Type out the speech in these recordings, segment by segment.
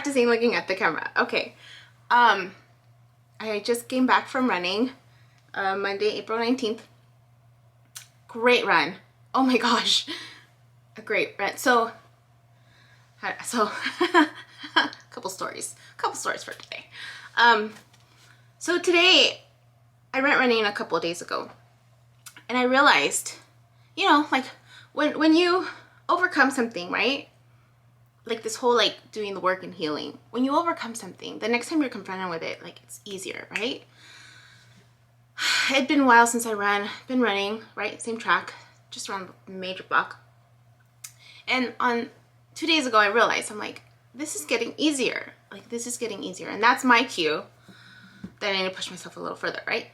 practicing looking at the camera. Okay. I just came back from running Monday, April 19th. Great run. Oh my gosh. A great run. So couple stories for today. So today I went running a couple of days ago, and I realized, you know, like when you overcome something, right? Like this whole like doing the work and healing. When you overcome something, the next time you're confronted with it, like it's easier, right? It'd been a while since I been running, right? Same track, just around the major block. And on 2 days ago, I realized, I'm like, this is getting easier. Like this is getting easier. And that's my cue that I need to push myself a little further, right?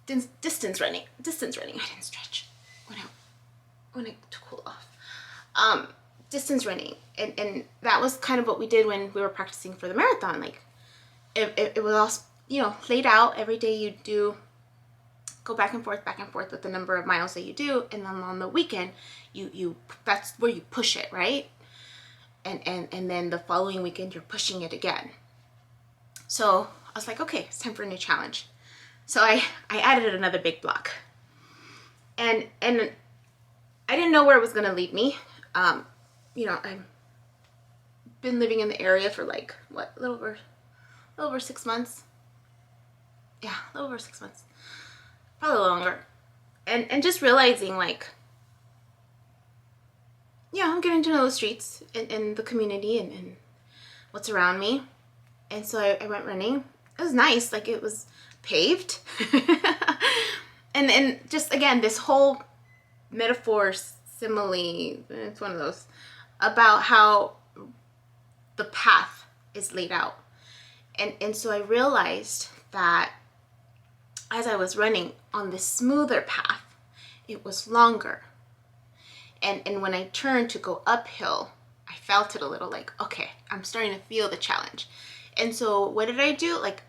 Distance running. I didn't stretch when I to cool off. Distance running. And that was kind of what we did when we were practicing for the marathon. Like it was all, you know, laid out. Every day you do go back and forth with the number of miles that you do, and then on the weekend you that's where you push it, right? And then the following weekend you're pushing it again. So I was like, okay, it's time for a new challenge. So I added another big block, and I didn't know where it was gonna lead me. You know, I've been living in the area for like what, a little over 6 months. Yeah, a little over 6 months, probably longer. And just realizing, like, yeah, I'm getting to know the streets and the community and what's around me. And so I went running. It was nice, like it was paved. and just again, this whole metaphor, simile, it's one of those, about how the path is laid out. And so I realized that as I was running on this smoother path, it was longer. And when I turned to go uphill, I felt it a little, like, okay, I'm starting to feel the challenge. And so what did I do? Like,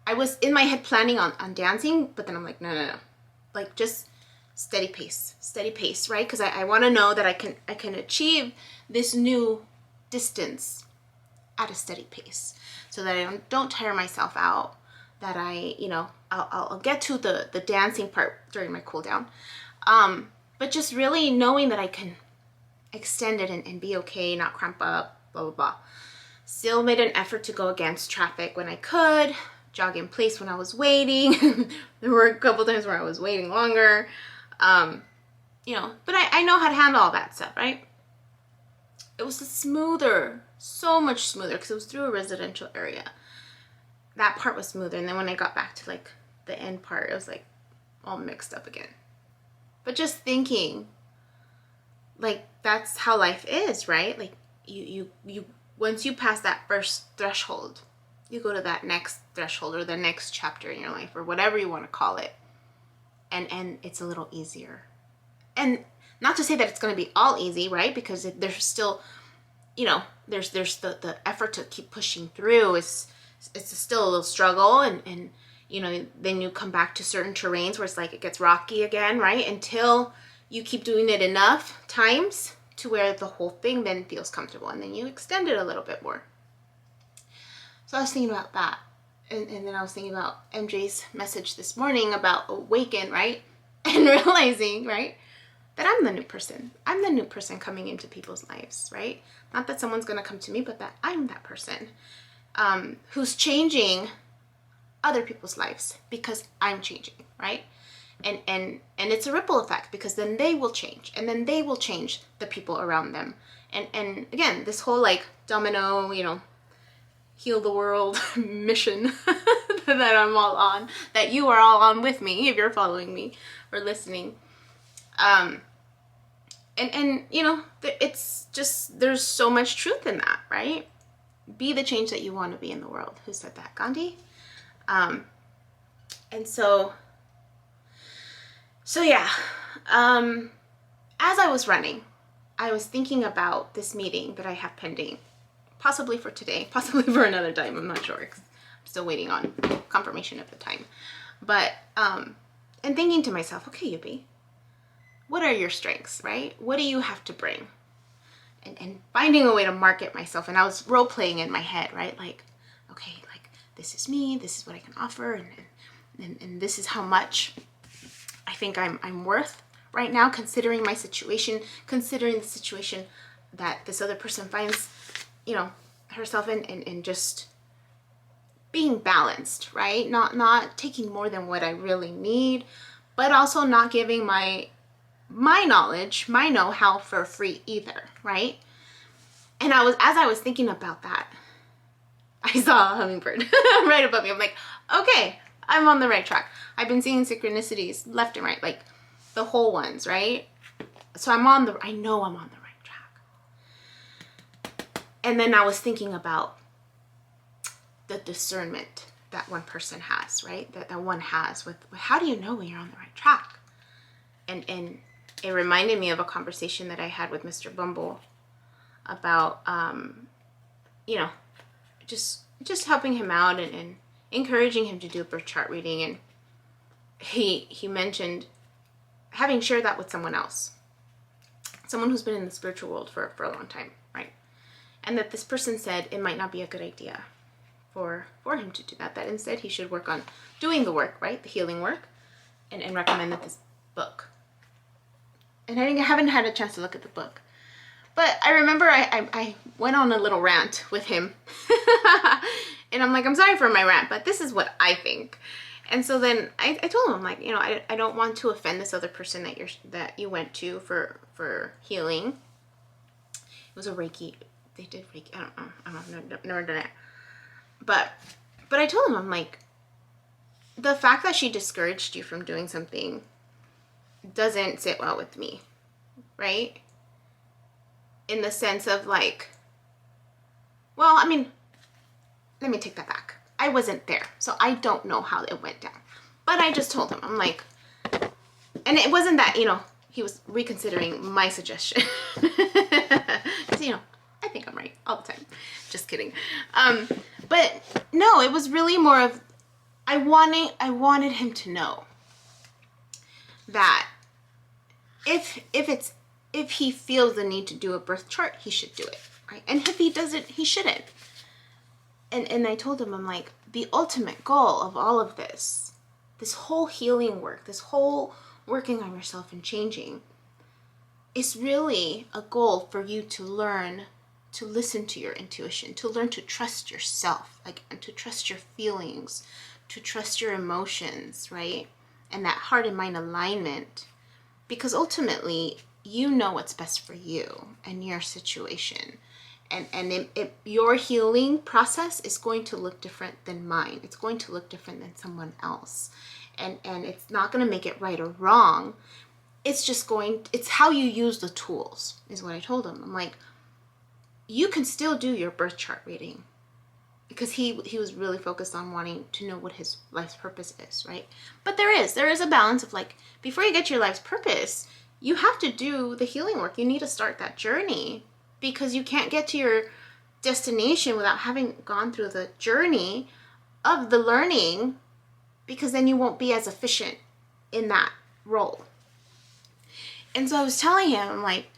I was in my head planning on dancing, but then I'm like, no. Like, just steady pace, right? Because I want to know that I can achieve this new distance at a steady pace, so that I don't tire myself out, that I, you know, I'll get to the dancing part during my cool down. But just really knowing that I can extend it and be okay, not cramp up, blah, blah, blah. Still made an effort to go against traffic when I could, jog in place when I was waiting. There were a couple times where I was waiting longer. You know, but I know how to handle all that stuff, right? It was smoother, so much smoother, because it was through a residential area. That part was smoother. And then when I got back to like the end part, it was like all mixed up again. But just thinking, like, that's how life is, right? Like you once you pass that first threshold, you go to that next threshold or the next chapter in your life, or whatever you want to call it. And it's a little easier. And not to say that it's going to be all easy, right? Because there's still, you know, there's the effort to keep pushing through. It's still a little struggle, and you know, then you come back to certain terrains where it's like it gets rocky again, right? Until you keep doing it enough times to where the whole thing then feels comfortable, and then you extend it a little bit more. So I was thinking about that. And then I was thinking about MJ's message this morning about awaken, right? And realizing, right, that I'm the new person. I'm the new person coming into people's lives, right? Not that someone's going to come to me, but that I'm that person who's changing other people's lives because I'm changing, right? And it's a ripple effect, because then they will change, and then they will change the people around them. And again, this whole like domino, you know, heal the world mission that I'm all on, that you are all on with me if you're following me or listening. And you know, it's just, there's so much truth in that, right? Be the change that you want to be in the world. Who said that? Gandhi? And so yeah, as I was running, I was thinking about this meeting that I have pending, possibly for today, possibly for another time. I'm not sure, 'cause I'm still waiting on confirmation of the time. But, and thinking to myself, okay, Yubi, what are your strengths, right? What do you have to bring? and finding a way to market myself. And I was role playing in my head, right? Like, okay, like this is me, this is what I can offer, and this is how much I think I'm worth right now, considering my situation, considering the situation that this other person finds, you know, herself in, and just being balanced, right? Not taking more than what I really need, but also not giving my knowledge, my know-how for free either, right? And as I was thinking about that, I saw a hummingbird right above me. I'm like, okay, I'm on the right track. I've been seeing synchronicities left and right, like the whole ones, right? So I know I'm on the right track. And then I was thinking about the discernment that one person has, right? That one has with how do you know when you're on the right track? And it reminded me of a conversation that I had with Mr. Bumble about, you know, just helping him out and encouraging him to do a birth chart reading. And he mentioned having shared that with someone else, someone who's been in the spiritual world for a long time, right? And that this person said it might not be a good idea for him to do that instead he should work on doing the work, right? The healing work, and recommended this book. And I haven't had a chance to look at the book. But I remember I went on a little rant with him. And I'm like, I'm sorry for my rant, but this is what I think. And so then I told him, I'm like, you know, I don't want to offend this other person that you went to for healing. It was a Reiki. They did Reiki. I don't know. I've never done it. But I told him, I'm like, the fact that she discouraged you from doing something doesn't sit well with me, right? In the sense of like, well, I mean, let me take that back. I wasn't there, so I don't know how it went down. But I just told him, I'm like, and it wasn't that, you know, he was reconsidering my suggestion. Because, you know, I think I'm right all the time. Just kidding. But no, it was really more of, I wanted him to know that if he feels the need to do a birth chart, he should do it, right? And if he doesn't, he shouldn't. And I told him, I'm like, the ultimate goal of all of this whole healing work, this whole working on yourself and changing, is really a goal for you to learn to listen to your intuition, to learn to trust yourself, like, and to trust your feelings, to trust your emotions, right? And that heart and mind alignment, because ultimately you know what's best for you and your situation. And your healing process is going to look different than mine. It's going to look different than someone else. And it's not going to make it right or wrong. It's just it's how you use the tools, is what I told him. I'm like, you can still do your birth chart reading, because he was really focused on wanting to know what his life's purpose is, right? But there is a balance of, like, before you get to your life's purpose, you have to do the healing work. You need to start that journey, because you can't get to your destination without having gone through the journey of the learning, because then you won't be as efficient in that role. And so I was telling him, I'm like,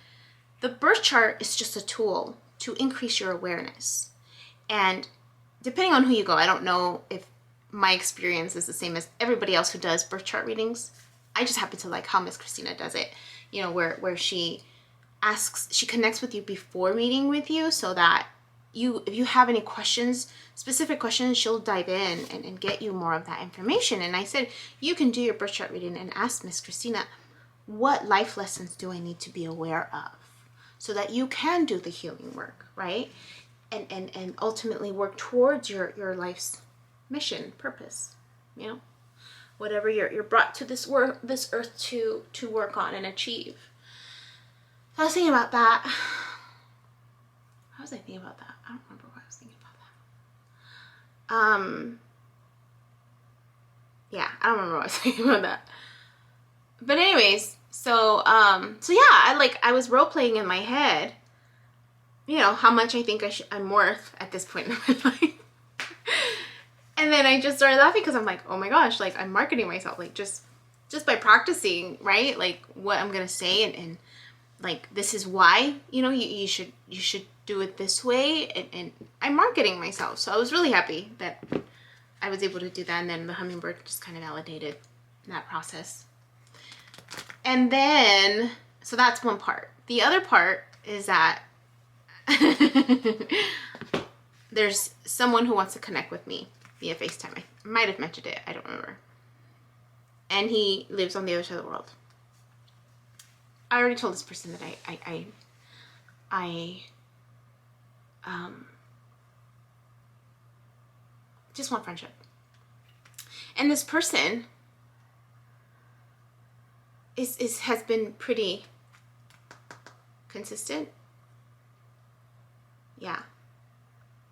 the birth chart is just a tool to increase your awareness. And depending on who you go, I don't know if my experience is the same as everybody else who does birth chart readings. I just happen to like how Miss Christina does it, you know, where she connects with you before meeting with you, so that if you have any questions, specific questions, she'll dive in and get you more of that information. And I said, you can do your birth chart reading and ask Miss Christina, what life lessons do I need to be aware of, so that you can do the healing work, right? And ultimately work towards your life's mission, purpose, you know, whatever you're brought to this earth to work on and achieve. I was thinking about that. How was I thinking about that? I don't remember what I was thinking about that. Yeah, I don't remember what I was thinking about that. But anyways, so yeah, I was role playing in my head, you know, how much I think I'm worth at this point in my life. And then I just started laughing, because I'm like, oh my gosh, like, I'm marketing myself, like, just by practicing, right? Like, what I'm gonna say and like, this is why, you should do it this way. And I'm marketing myself. So I was really happy that I was able to do that. And then the hummingbird just kind of validated that process. And then, so that's one part. The other part is that there's someone who wants to connect with me via FaceTime. I might have mentioned it. I don't remember. And he lives on the other side of the world. I already told this person that I just want friendship. And this person has been pretty consistent. Yeah,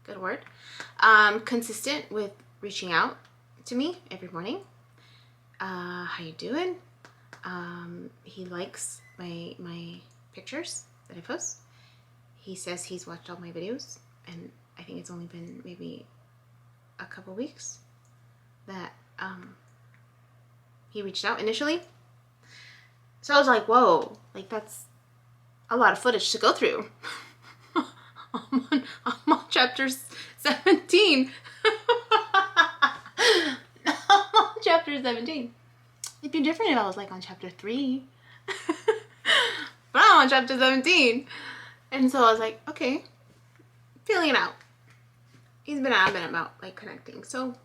good word. Consistent with reaching out to me every morning. How you doing? He likes my pictures that I post. He says he's watched all my videos, and I think it's only been maybe a couple weeks that he reached out initially. So I was like, whoa, like that's a lot of footage to go through. I'm on chapter 17. I'm on chapter 17. It'd be different if I was like on chapter 3. But I'm on chapter 17. And so I was like, okay, feeling it out. He's been adamant about like connecting. So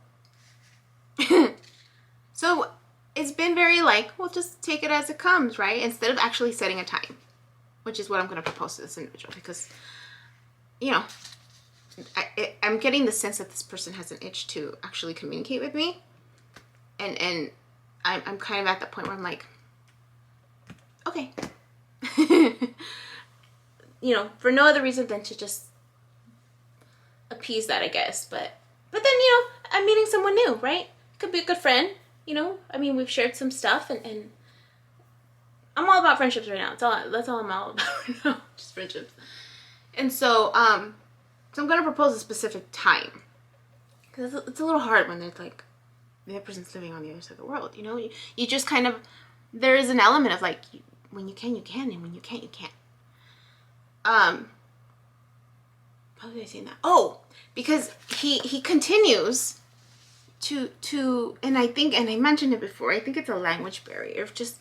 so it's been very like, well, just take it as it comes, right? Instead of actually setting a time, which is what I'm going to propose to this individual, because, I'm getting the sense that this person has an itch to actually communicate with me. And I'm kind of at the point where I'm like, okay. For no other reason than to just appease that, I guess. But then, I'm meeting someone new, right? Could be a good friend, we've shared some stuff, and I'm all about friendships right now. That's all I'm all about right now, just friendships. And so I'm going to propose a specific time. Because it's a little hard when there's like, the other person's living on the other side of the world, you just kind of, there is an element of like, when you can, and when you can't, you can't. How was I saying that? Oh, because he continues to, and I think, and I mentioned it before, I think it's a language barrier of just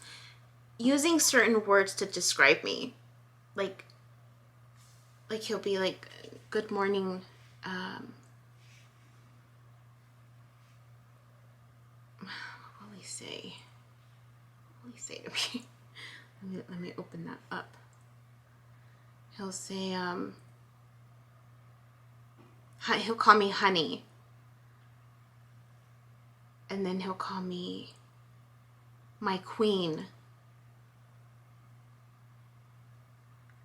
using certain words to describe me. Like he'll be like, good morning, what will he say? What will he say to me? Let me open that up. He'll say, he'll call me honey. And then he'll call me my queen.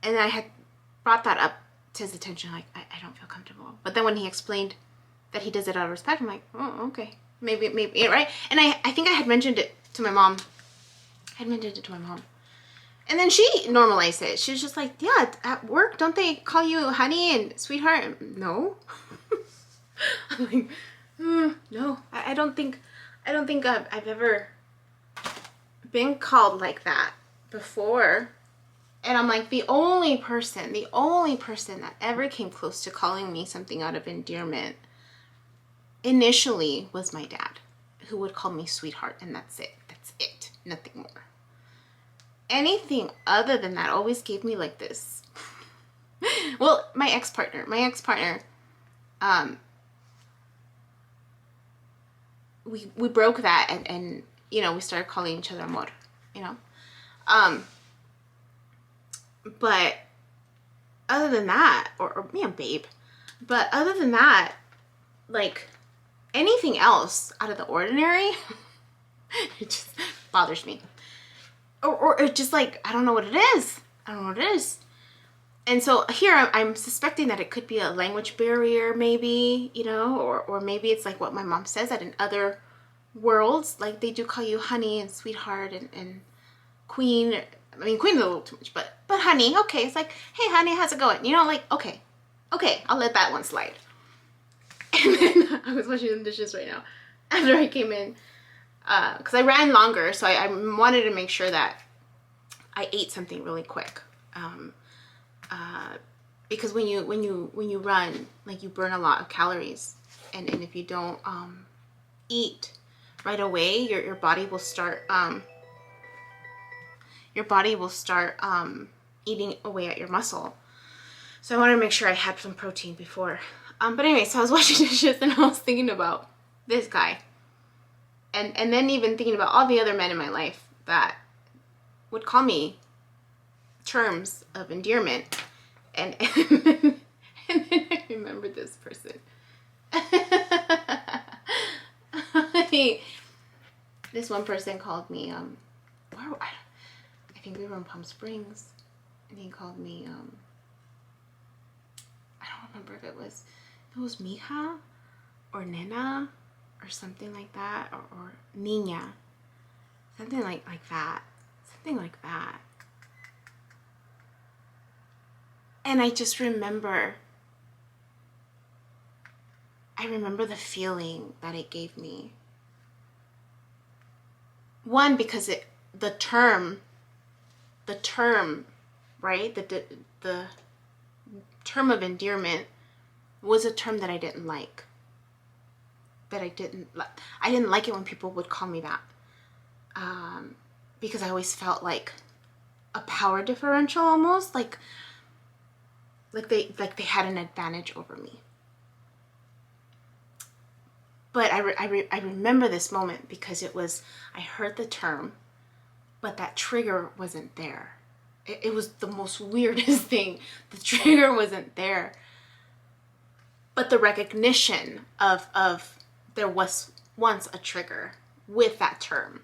And I had brought that up to his attention, like, I don't feel comfortable. But then when he explained that he does it out of respect, I'm like, oh, okay. Maybe, right? And I think I had mentioned it to my mom. And then she normalized it. She was just like, yeah, at work, don't they call you honey and sweetheart? No. I'm like, no. I don't think I've ever been called like that before. And I'm like, the only person that ever came close to calling me something out of endearment initially was my dad, who would call me sweetheart, and that's it. Nothing more. Anything other than that always gave me like this. Well, my ex-partner, we broke that, and we started calling each other amor, but other than that, or babe, but other than that, like anything else out of the ordinary, it just bothers me. Or it's just like, I don't know what it is. And so here I'm suspecting that it could be a language barrier, maybe, or maybe it's like what my mom says, that in other worlds, like they do call you honey and sweetheart and queen. I mean, queen is a little too much, but honey, okay. It's like, hey, honey, how's it going? Like, okay, I'll let that one slide. And then I was washing the dishes right now after I came in, because I ran longer, so I wanted to make sure that I ate something really quick. Um, because when you run, like, you burn a lot of calories, and if you don't eat right away, your body will start eating away at your muscle. So I wanted to make sure I had some protein before. But anyway, so I was washing dishes and I was thinking about this guy, and then even thinking about all the other men in my life that would call me terms of endearment. And then I remembered this person. This one person called me, I think we were in Palm Springs, and he called me, I don't remember if it was Mija or Nena or something like that, or Niña, something like that. And I just remember, the feeling that it gave me. One, because the term, right? The term of endearment was a term that I didn't like. I didn't like it when people would call me that. Because I always felt like a power differential, almost like they had an advantage over me. But I remember this moment because I heard the term, but that trigger wasn't there. It was the most weirdest thing. The trigger wasn't there. But the recognition of there was once a trigger with that term,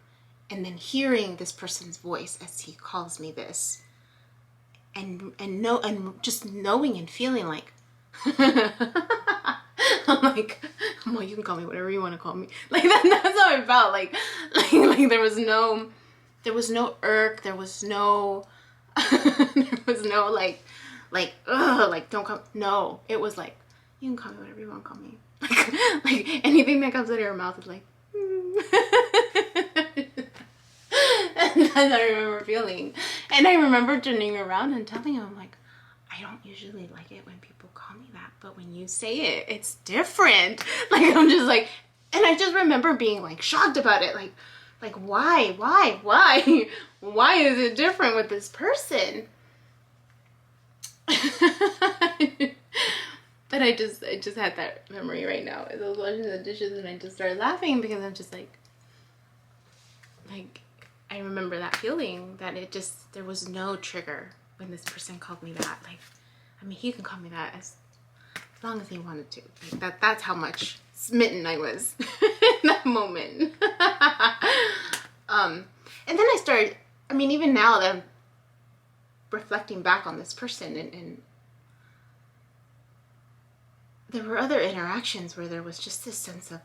and then hearing this person's voice as he calls me this, and just knowing and feeling like I'm like, well, you can call me whatever you want to call me. Like that's how I felt. Like there was no irk. There was no like don't come. No, it was like, you can call me whatever you want to call me. Like anything that comes out of your mouth is like. And that's what I remember feeling. And I remember turning around and telling him, like, I don't usually like it when people call me that, but when you say it, it's different. Like, I'm just like, and I just remember being like shocked about it. Like why is it different with this person? But I just had that memory right now as I was washing the dishes, and I just started laughing because I'm just like I remember that feeling that there was no trigger when this person called me that. Like, I mean, he can call me that as long as he wanted to. Like, that's how much smitten I was in that moment. And then I started, I mean, even now that I'm reflecting back on this person, and there were other interactions where there was just this sense of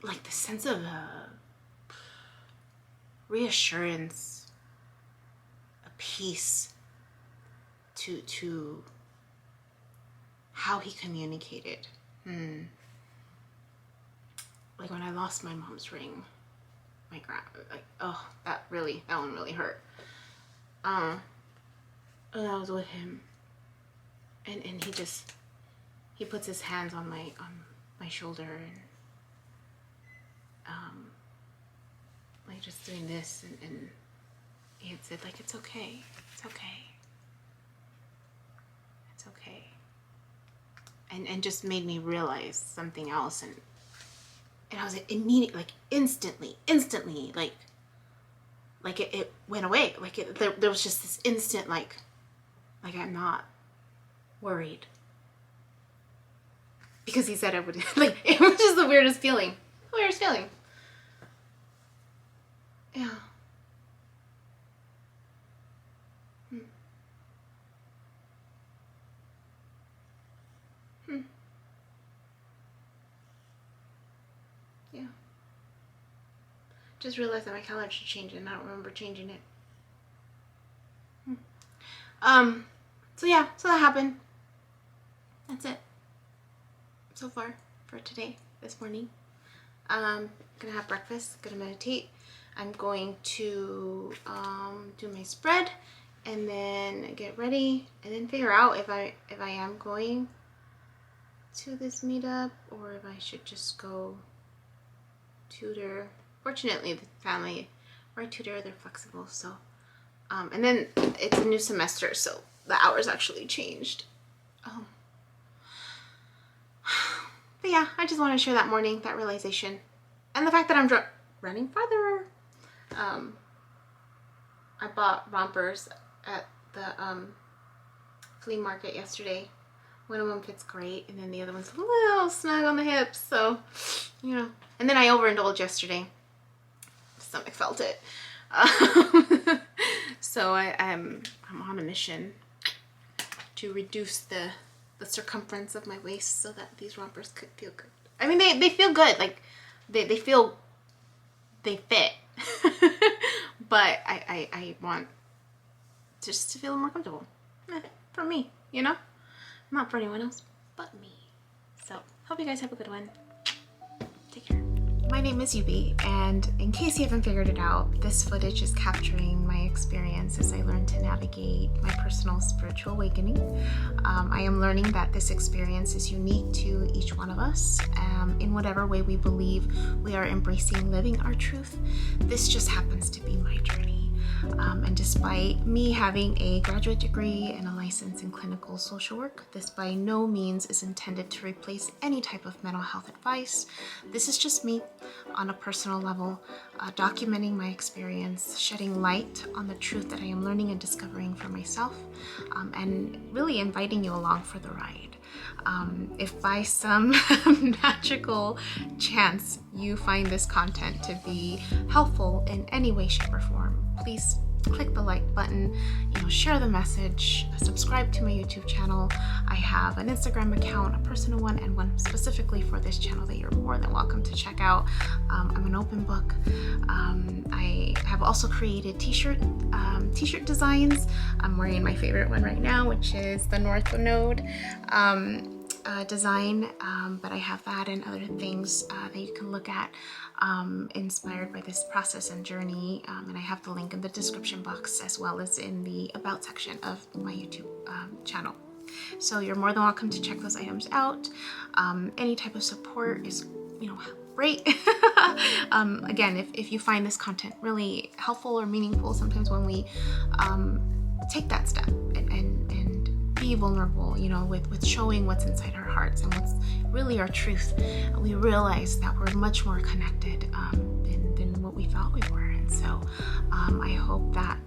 like the sense of reassurance, a peace to how he communicated. Like when I lost my mom's ring, that one really hurt. And I was with him, and he puts his hands on my shoulder, and like just doing this, and he had said, like, it's okay, and just made me realize something else, and I was immediately, like instantly, like it went away. Like there was just this instant, like I'm not worried, because he said I would. Like, it was just the weirdest feeling. Yeah. Yeah. Just realized that my calendar should change, and I don't remember changing it. So yeah, so that happened. That's it so far for today, this morning. Gonna have breakfast, gonna meditate. I'm going to do my spread and then get ready and then figure out if I am going to this meetup or if I should just go tutor. Fortunately, the family where I tutor, they're flexible, so and then it's a new semester, so the hours actually changed. But yeah, I just want to share that morning, that realization, and the fact that I'm running farther. I bought rompers at the flea market yesterday. One of them fits great, and then the other one's a little snug on the hips, so, you know. And then I overindulged yesterday. Stomach felt it. So I'm on a mission to reduce the circumference of my waist so that these rompers could feel good. I mean, they feel good. Like, they fit. But I want just to feel more comfortable. For me, you know? Not for anyone else but me. So, hope you guys have a good one. Take care. My name is Yubi, and in case you haven't figured it out, this footage is capturing my experience as I learn to navigate my personal spiritual awakening. I am learning that this experience is unique to each one of us. In whatever way we believe we are embracing living our truth, this just happens to be my journey. And despite me having a graduate degree and a license in clinical social work, this by no means is intended to replace any type of mental health advice. This is just me on a personal level, documenting my experience, shedding light on the truth that I am learning and discovering for myself, and really inviting you along for the ride. If by some magical chance you find this content to be helpful in any way, shape, or form, please click the like button, share the message, subscribe to my YouTube channel. I have an Instagram account, a personal one, and one specifically for this channel that you're more than welcome to check out. I'm an open book. I have also created t-shirt designs. I'm wearing my favorite one right now, which is the North Node design, but I have that and other things that you can look at inspired by this process and journey, and I have the link in the description box as well as in the about section of my YouTube channel. So you're more than welcome to check those items out. Any type of support is great. Again, if you find this content really helpful or meaningful, sometimes when we take that step and be vulnerable, with showing what's inside our hearts and what's really our truth, we realize that we're much more connected than what we thought we were. And so I hope that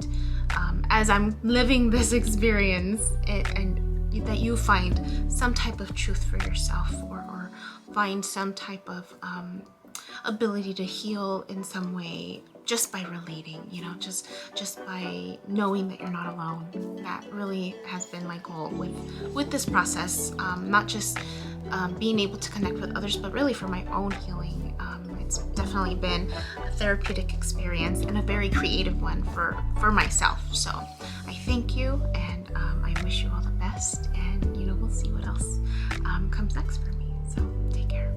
as I'm living this experience and that you find some type of truth for yourself, or find some type of ability to heal in some way just by relating, just by knowing that you're not alone. That really has been my goal with this process, not just being able to connect with others, but really for my own healing. It's definitely been a therapeutic experience and a very creative one for myself. So I thank you, and I wish you all the best, and we'll see what else comes next for me. So take care.